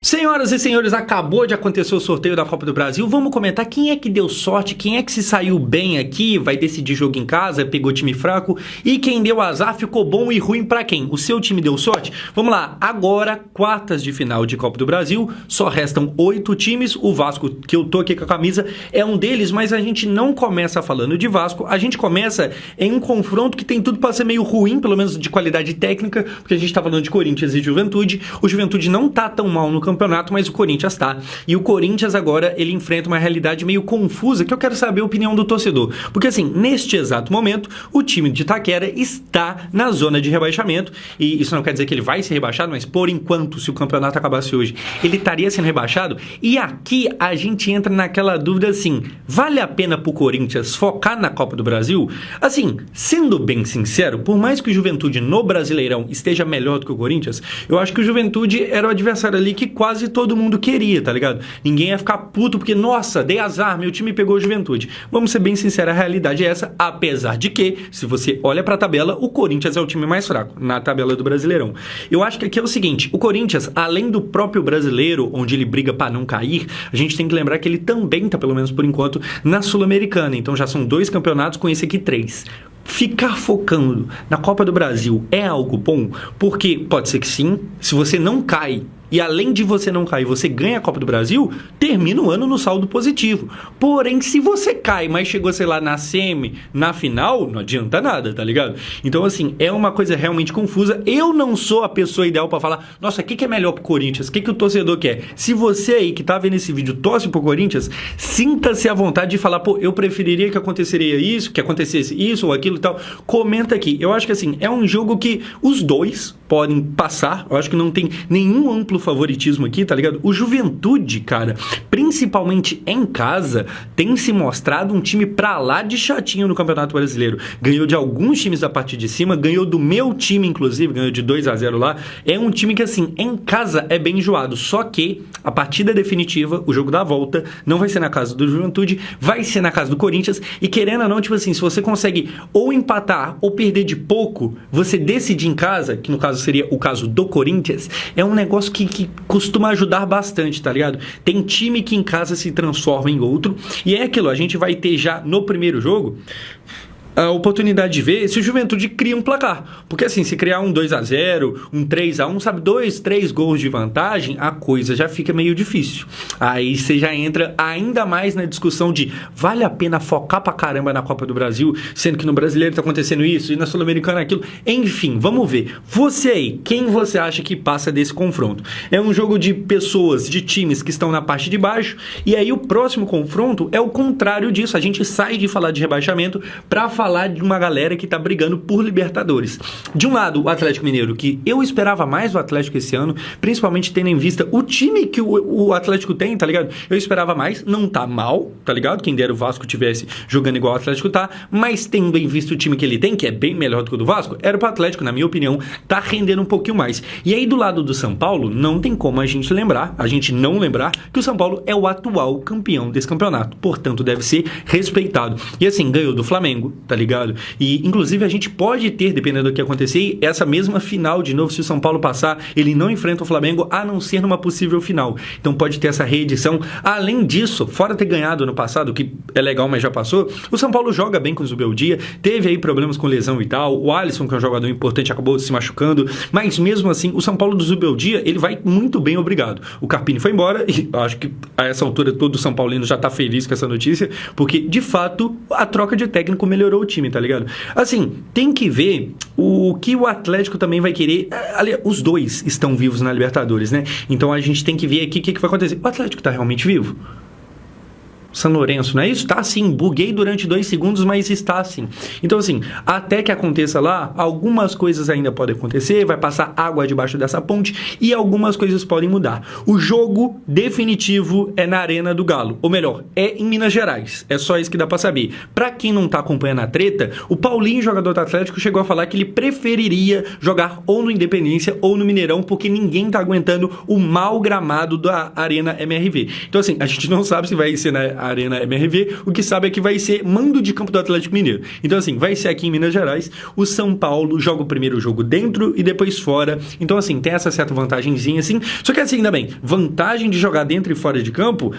Senhoras e senhores, acabou de acontecer o sorteio da Copa do Brasil. Vamos comentar quem é que deu sorte, quem é que se saiu bem aqui, vai decidir jogo em casa, pegou time fraco, e quem deu azar ficou bom e ruim pra quem? O seu time deu sorte? Vamos lá, agora, quartas de final de Copa do Brasil, só restam 8 times, o Vasco, que eu tô aqui com a camisa, é um deles, mas a gente não começa falando de Vasco, a gente começa em um confronto que tem tudo pra ser meio ruim, pelo menos de qualidade técnica, porque a gente tá falando de Corinthians e Juventude. O Juventude não tá tão mal no campeonato, mas o Corinthians tá. E o Corinthians agora, ele enfrenta uma realidade meio confusa, que eu quero saber a opinião do torcedor. Porque assim, neste exato momento, o time de Itaquera está na zona de rebaixamento, e isso não quer dizer que ele vai ser rebaixado, mas por enquanto, se o campeonato acabasse hoje, ele estaria sendo rebaixado. E aqui a gente entra naquela dúvida assim, vale a pena pro Corinthians focar na Copa do Brasil? Assim, sendo bem sincero, por mais que o Juventude no Brasileirão esteja melhor do que o Corinthians, eu acho que o Juventude era o adversário ali que quase todo mundo queria, tá ligado? Ninguém ia ficar puto porque, nossa, dei azar, meu time pegou o Juventude. Vamos ser bem sinceros, a realidade é essa, apesar de que, se você olha pra tabela, o Corinthians é o time mais fraco na tabela do Brasileirão. Eu acho que aqui é o seguinte, o Corinthians, além do próprio Brasileiro, onde ele briga pra não cair, a gente tem que lembrar que ele também tá, pelo menos por enquanto, na Sul-Americana. Então já são 2 campeonatos, com esse aqui 3. Ficar focando na Copa do Brasil é algo bom? Porque pode ser que sim, se você não cai, e além de você não cair, você ganha a Copa do Brasil, termina o ano no saldo positivo. Porém, se você cai, mas chegou, sei lá, na semi, na final, não adianta nada, tá ligado? Então, assim, é uma coisa realmente confusa. Eu não sou a pessoa ideal pra falar, nossa, o que é melhor pro Corinthians? O que o torcedor quer? Se você aí que tá vendo esse vídeo torce pro Corinthians, sinta-se à vontade de falar, pô, eu preferiria que aconteceria isso, que acontecesse isso ou aquilo e tal. Comenta aqui. Eu acho que, assim, é um jogo que os dois podem passar. Eu acho que não tem nenhum amplo favoritismo aqui, tá ligado? O Juventude, cara, principalmente em casa, tem se mostrado um time pra lá de chatinho no Campeonato Brasileiro. Ganhou de alguns times da parte de cima, ganhou do meu time, inclusive, ganhou de 2-0 lá. É um time que, assim, em casa é bem enjoado. Só que a partida definitiva, o jogo da volta, não vai ser na casa do Juventude, vai ser na casa do Corinthians. E querendo ou não, tipo assim, se você consegue ou empatar ou perder de pouco, você decidir em casa, que no caso seria o caso do Corinthians, é um negócio que costuma ajudar bastante, tá ligado? Tem time que em casa se transforma em outro, e é aquilo, a gente vai ter já no primeiro jogo a oportunidade de ver se o Juventude cria um placar. Porque assim, se criar um 2-0, um 3-1, sabe, 2, 3 gols de vantagem, a coisa já fica meio difícil. Aí você já entra ainda mais na discussão de vale a pena focar pra caramba na Copa do Brasil, sendo que no Brasileiro tá acontecendo isso, e na Sul-Americana aquilo. Enfim, vamos ver. Você aí, quem você acha que passa desse confronto? É um jogo de pessoas, de times que estão na parte de baixo, e aí o próximo confronto é o contrário disso. A gente sai de falar de rebaixamento pra falar de uma galera que tá brigando por Libertadores. De um lado, o Atlético Mineiro, que eu esperava mais do Atlético esse ano, principalmente tendo em vista o time que o Atlético tem, tá ligado? Eu esperava mais, não tá mal, tá ligado? Quem dera o Vasco tivesse jogando igual o Atlético tá, mas tendo em vista o time que ele tem, que é bem melhor do que o do Vasco, era pro Atlético, na minha opinião, tá rendendo um pouquinho mais. E aí do lado do São Paulo, não tem como a gente não lembrar que o São Paulo é o atual campeão desse campeonato, portanto deve ser respeitado. E assim, ganhou do Flamengo, tá ligado? E inclusive a gente pode ter, dependendo do que acontecer, essa mesma final de novo. Se o São Paulo passar, ele não enfrenta o Flamengo, a não ser numa possível final. Então pode ter essa reedição. Além disso, fora ter ganhado no passado, que é legal, mas já passou, o São Paulo joga bem com o Zubeldia, teve aí problemas com lesão e tal, o Alisson, que é um jogador importante, acabou se machucando, mas mesmo assim, o São Paulo do Zubeldia, ele vai muito bem, obrigado. O Carpini foi embora, e acho que a essa altura todo o São Paulino já tá feliz com essa notícia, porque de fato a troca de técnico melhorou o time, tá ligado? Assim, tem que ver o que o Atlético também vai querer. Aliás, os dois estão vivos na Libertadores, né? Então a gente tem que ver aqui o que vai acontecer. O Atlético tá realmente vivo? São Lourenço, não é isso? Tá assim, buguei durante 2 segundos, mas está assim. Então assim, até que aconteça lá, algumas coisas ainda podem acontecer, vai passar água debaixo dessa ponte e algumas coisas podem mudar. O jogo definitivo é na Arena do Galo, ou melhor, é em Minas Gerais. É só isso que dá pra saber. Pra quem não tá acompanhando a treta, o Paulinho, jogador do Atlético, chegou a falar que ele preferiria jogar ou no Independência ou no Mineirão, porque ninguém tá aguentando o mau gramado da Arena MRV. Então assim, a gente não sabe se vai ser na Arena MRV, o que sabe é que vai ser mando de campo do Atlético Mineiro. Então, assim, vai ser aqui em Minas Gerais, o São Paulo joga o primeiro jogo dentro e depois fora. Então, assim, tem essa certa vantagenzinha, assim. Só que, assim, ainda bem, vantagem de jogar dentro e fora de campo,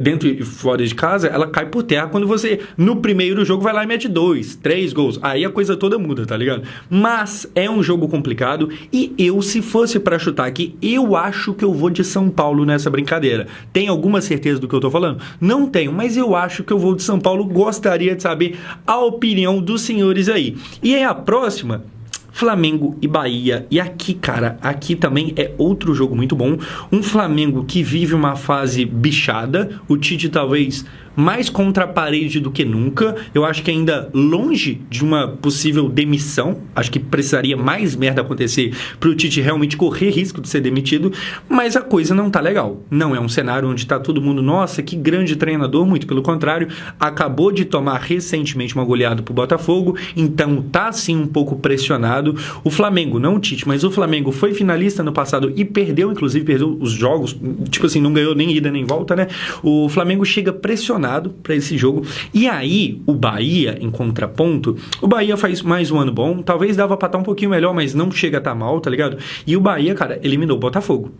dentro e fora de casa, ela cai por terra quando você, no primeiro jogo, vai lá e mete 2, 3 gols. Aí a coisa toda muda, tá ligado? Mas é um jogo complicado e eu, se fosse pra chutar aqui, eu acho que eu vou de São Paulo nessa brincadeira. Tem alguma certeza do que eu tô falando? Não tenho, mas eu acho que eu vou de São Paulo. Gostaria de saber a opinião dos senhores aí. E aí a próxima, Flamengo e Bahia. E aqui, cara, aqui também é outro jogo muito bom. Um Flamengo que vive uma fase bichada. O Tite talvez mais contra a parede do que nunca. Eu acho que ainda longe de uma possível demissão. Acho que precisaria mais merda acontecer para o Tite realmente correr risco de ser demitido. Mas a coisa não tá legal. Não é um cenário onde tá todo mundo, nossa, que grande treinador. Muito pelo contrário. Acabou de tomar recentemente uma goleada pro Botafogo. Então tá sim um pouco pressionado. O Flamengo, não o Tite, mas o Flamengo foi finalista no passado e perdeu, inclusive perdeu os jogos. Tipo assim, não ganhou nem ida nem volta, né? O Flamengo chega pressionado para esse jogo. E aí, o Bahia, em contraponto, o Bahia faz mais um ano bom, talvez dava pra estar um pouquinho melhor, mas não chega a estar mal, tá ligado? E o Bahia, cara, eliminou o Botafogo.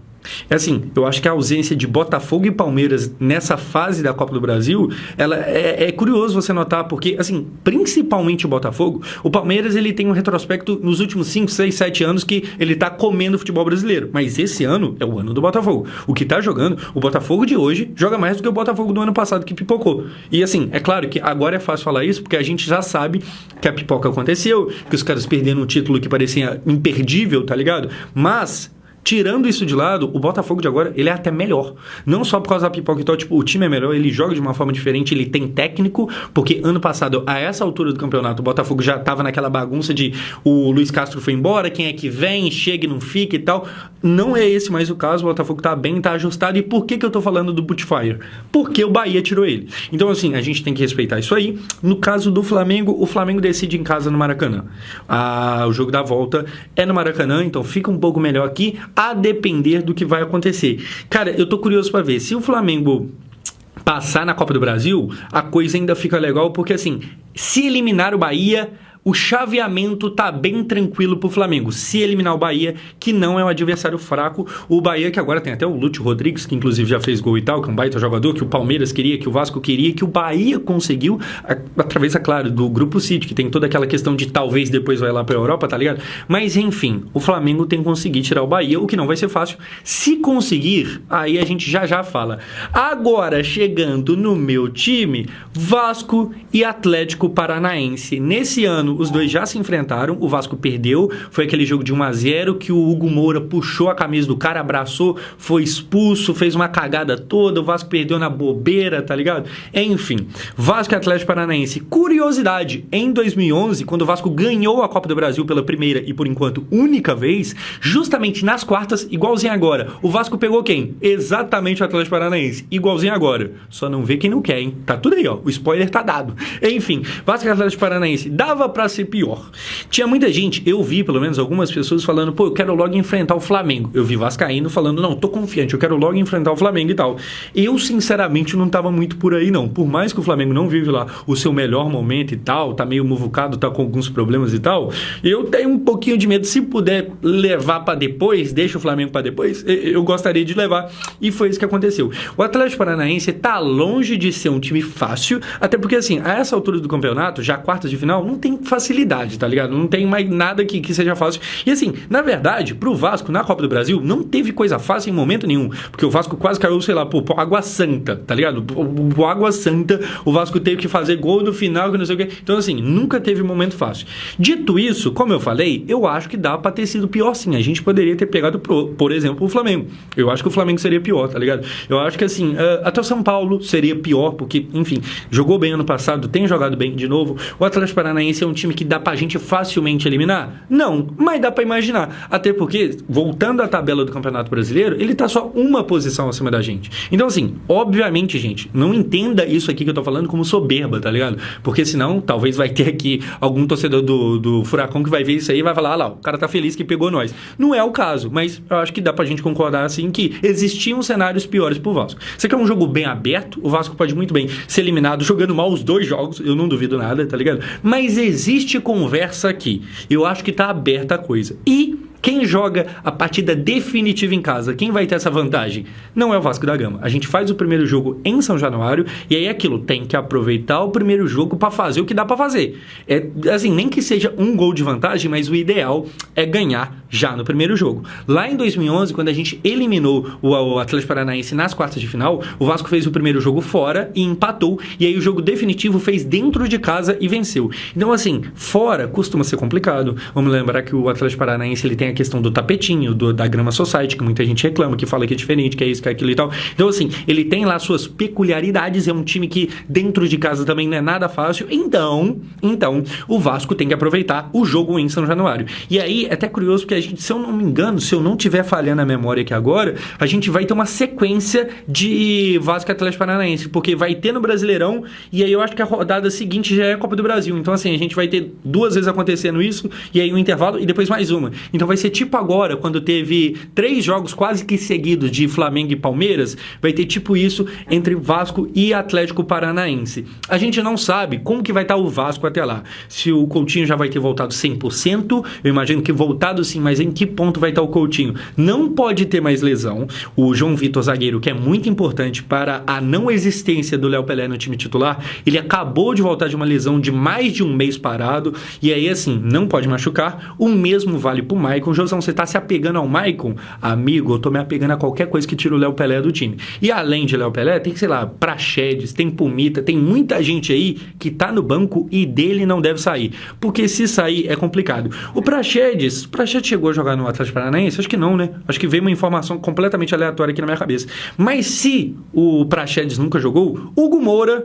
É assim, eu acho que a ausência de Botafogo e Palmeiras nessa fase da Copa do Brasil, ela é curioso você notar, porque, assim, principalmente o Botafogo, o Palmeiras, ele tem um retrospecto nos últimos 5, 6, 7 anos que ele tá comendo o futebol brasileiro, mas esse ano é o ano do Botafogo. O que tá jogando, o Botafogo de hoje joga mais do que o Botafogo do ano passado que pipocou. E assim, é claro que agora é fácil falar isso, porque a gente já sabe que a pipoca aconteceu, que os caras perderam um título que parecia imperdível, tá ligado? Mas tirando isso de lado, o Botafogo de agora, ele é até melhor. Não só por causa da pipoca e tal, tipo, o time é melhor, ele joga de uma forma diferente, ele tem técnico, porque ano passado, a essa altura do campeonato, o Botafogo já tava naquela bagunça de o Luiz Castro foi embora, quem é que vem, chega e não fica e tal. Não é esse mais o caso, o Botafogo tá bem, tá ajustado. E por que eu tô falando do Bootfire? Porque o Bahia tirou ele. Então, assim, a gente tem que respeitar isso aí. No caso do Flamengo, o Flamengo decide em casa no Maracanã. O jogo da volta é no Maracanã, então fica um pouco melhor aqui, a depender do que vai acontecer. Cara, eu tô curioso pra ver. Se o Flamengo passar na Copa do Brasil, a coisa ainda fica legal, porque assim, se eliminar o Bahia, o chaveamento tá bem tranquilo pro Flamengo. Se eliminar o Bahia, que não é um adversário fraco, o Bahia que agora tem até o Lúcio Rodrigues, que inclusive já fez gol e tal, que é um baita jogador, que o Palmeiras queria, que o Vasco queria, que o Bahia conseguiu, através, é claro, do Grupo City, que tem toda aquela questão de talvez depois vai lá pra Europa, tá ligado? Mas enfim, o Flamengo tem que conseguir tirar o Bahia, o que não vai ser fácil. Se conseguir, aí a gente já fala. Agora, chegando no meu time, Vasco e Atlético Paranaense. Nesse ano, os dois já se enfrentaram, o Vasco perdeu, foi aquele jogo de 1-0 que o Hugo Moura puxou a camisa do cara, abraçou, foi expulso, fez uma cagada toda, o Vasco perdeu na bobeira, tá ligado? Enfim, Vasco e Atlético Paranaense. Curiosidade, em 2011, quando o Vasco ganhou a Copa do Brasil pela primeira e por enquanto única vez, justamente nas quartas, igualzinho agora, o Vasco pegou quem? Exatamente o Atlético Paranaense, igualzinho agora. Só não vê quem não quer, hein? Tá tudo aí, ó, o spoiler tá dado. Enfim, Vasco e Atlético Paranaense, dava pra ser pior. Tinha muita gente, eu vi pelo menos algumas pessoas falando, pô, eu quero logo enfrentar o Flamengo. Eu vi vascaíno falando, não, tô confiante, eu quero logo enfrentar o Flamengo e tal. Eu, sinceramente, não tava muito por aí, não. Por mais que o Flamengo não vive lá o seu melhor momento e tal, tá meio muvucado, tá com alguns problemas e tal, eu tenho um pouquinho de medo. Se puder levar pra depois, deixa o Flamengo pra depois, eu gostaria de levar. E foi isso que aconteceu. O Atlético Paranaense tá longe de ser um time fácil, até porque, assim, a essa altura do campeonato, já quartas de final, não tem facilidade, tá ligado? Não tem mais nada que seja fácil. E assim, na verdade, pro Vasco, na Copa do Brasil, não teve coisa fácil em momento nenhum, porque o Vasco quase caiu, sei lá, por Água Santa, tá ligado? Por Água Santa, o Vasco teve que fazer gol no final, que não sei o quê. Então, assim, nunca teve momento fácil. Dito isso, como eu falei, eu acho que dá pra ter sido pior sim. A gente poderia ter pegado, por exemplo, o Flamengo. Eu acho que o Flamengo seria pior, tá ligado? Eu acho que, assim, até o São Paulo seria pior, porque, enfim, jogou bem ano passado, tem jogado bem de novo. O Atlético Paranaense é um time time que dá pra gente facilmente eliminar? Não, mas dá pra imaginar. Até porque, voltando à tabela do Campeonato Brasileiro, ele tá só uma posição acima da gente. Então, assim, obviamente, gente, não entenda isso aqui que eu tô falando como soberba, tá ligado? Porque senão, talvez vai ter aqui algum torcedor do Furacão que vai ver isso aí e vai falar, ah lá, o cara tá feliz que pegou nós. Não é o caso, mas eu acho que dá pra gente concordar, assim, que existiam cenários piores pro Vasco. Você quer um jogo bem aberto, o Vasco pode muito bem ser eliminado jogando mal os 2 jogos, eu não duvido nada, tá ligado? Mas existe conversa aqui. Eu acho que tá aberta a coisa. E quem joga a partida definitiva em casa, quem vai ter essa vantagem? Não é o Vasco da Gama. A gente faz o primeiro jogo em São Januário e aí é aquilo, tem que aproveitar o primeiro jogo para fazer o que dá para fazer. É assim, nem que seja 1 gol de vantagem, mas o ideal é ganhar já no primeiro jogo. Lá em 2011, quando a gente eliminou o Atlético Paranaense nas quartas de final, o Vasco fez o primeiro jogo fora e empatou, e aí o jogo definitivo fez dentro de casa e venceu. Então, assim, fora costuma ser complicado. Vamos lembrar que o Atlético Paranaense ele tem a questão do tapetinho, da grama society, que muita gente reclama, que fala que é diferente, que é isso, que é aquilo e tal. Então, assim, ele tem lá suas peculiaridades, é um time que dentro de casa também não é nada fácil. Então, o Vasco tem que aproveitar o jogo em São Januário. E aí, é até curioso, porque a gente, se eu não me engano, se eu não tiver falhando a memória aqui agora, a gente vai ter uma sequência de Vasco e Atlético Paranaense, porque vai ter no Brasileirão, e aí eu acho que a rodada seguinte já é a Copa do Brasil. Então, assim, a gente vai ter 2 vezes acontecendo isso, e aí um intervalo, e depois mais uma. Então vai ser tipo agora, quando teve 3 jogos quase que seguidos de Flamengo e Palmeiras, vai ter tipo isso entre Vasco e Atlético Paranaense. A gente não sabe como que vai estar o Vasco até lá. Se o Coutinho já vai ter voltado 100%, eu imagino que voltado sim, mas em que ponto vai estar o Coutinho? Não pode ter mais lesão. O João Vitor, zagueiro, que é muito importante para a não existência do Léo Pelé no time titular, ele acabou de voltar de uma lesão de mais de 1 mês parado, e aí assim, não pode machucar. O mesmo vale pro Maicon. Josão, você tá se apegando ao Maicon? Amigo, eu tô me apegando a qualquer coisa que tira o Léo Pelé do time. E além de Léo Pelé, tem, sei lá, Praxedes, tem Pumita, tem muita gente aí que tá no banco e dele não deve sair. Porque se sair é complicado. O Praxedes chegou a jogar no Atlético Paranaense? Acho que não, né? Acho que veio uma informação completamente aleatória aqui na minha cabeça. Mas se o Praxedes nunca jogou, Hugo Moura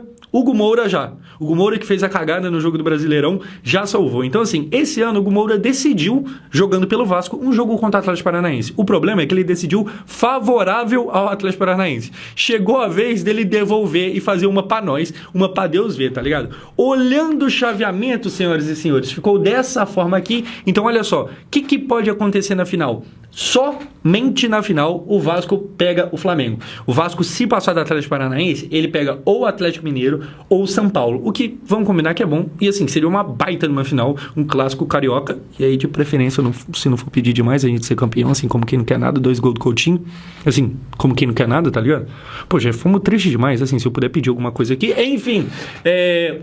já. Hugo Moura, que fez a cagada no jogo do Brasileirão, já salvou. Então, assim, esse ano o Hugo Moura decidiu, jogando pelo Vasco, um jogo contra o Atlético Paranaense. O problema é que ele decidiu favorável ao Atlético Paranaense. Chegou a vez dele devolver e fazer uma pra nós, uma pra Deus ver, tá ligado? Olhando o chaveamento, senhoras e senhores, ficou dessa forma aqui. Então, olha só, o que pode acontecer na final? Somente na final o Vasco pega o Flamengo. O Vasco, se passar do Atlético Paranaense, ele pega ou o Atlético Mineiro ou o São Paulo. O que, vamos combinar que é bom. E assim, seria uma baita numa final, um clássico carioca. E aí, de preferência, se não for pedir demais, a gente ser campeão, assim, como quem não quer nada, 2 gols do Coutinho. Assim, como quem não quer nada, tá ligado? Pô, já fomos tristes demais, assim, se eu puder pedir alguma coisa aqui. Enfim,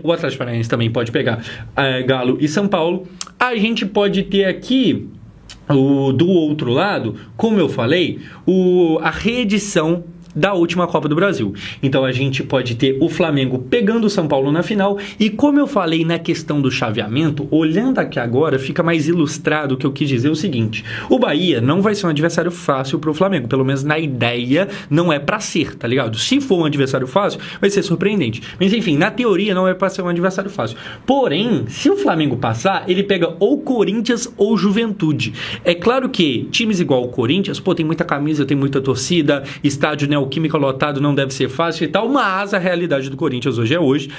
o Atlético Paranaense também pode pegar Galo e São Paulo. A gente pode ter aqui do outro lado, como eu falei, a reedição da última Copa do Brasil. Então a gente pode ter o Flamengo pegando o São Paulo na final, e como eu falei na questão do chaveamento, olhando aqui agora, fica mais ilustrado o que eu quis dizer o seguinte: o Bahia não vai ser um adversário fácil pro Flamengo, pelo menos na ideia não é pra ser, tá ligado? Se for um adversário fácil, vai ser surpreendente. Mas enfim, na teoria não é pra ser um adversário fácil. Porém, se o Flamengo passar, ele pega ou Corinthians ou Juventude. É claro que times igual o Corinthians, pô, tem muita camisa, tem muita torcida, estádio, né, Química lotado não deve ser fácil e tal, mas a realidade do Corinthians hoje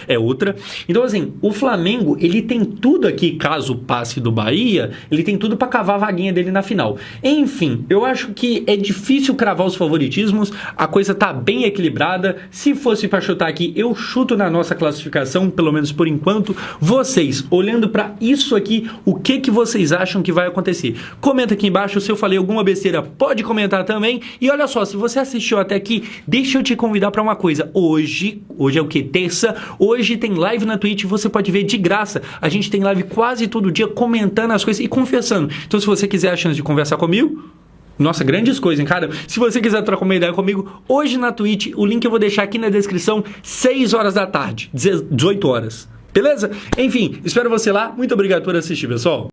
é outra. Então, assim, o Flamengo, ele tem tudo aqui, caso passe do Bahia, ele tem tudo pra cavar a vaguinha dele na final. Enfim, eu acho que é difícil cravar os favoritismos, a coisa tá bem equilibrada. Se fosse pra chutar aqui, eu chuto na nossa classificação, pelo menos por enquanto. Vocês, olhando pra isso aqui, o que vocês acham que vai acontecer? Comenta aqui embaixo, se eu falei alguma besteira, pode comentar também. E olha só, se você assistiu até aqui, deixa eu te convidar para uma coisa. Hoje é o que? Terça. Hoje tem live na Twitch, você pode ver de graça. A gente tem live quase todo dia comentando as coisas e confessando. Então, se você quiser a chance de conversar comigo, nossa, grandes coisas, hein, cara? Se você quiser trocar uma ideia comigo, hoje na Twitch, o link eu vou deixar aqui na descrição, 6 horas da tarde, 18 horas. Beleza? Enfim, espero você lá. Muito obrigado por assistir, pessoal.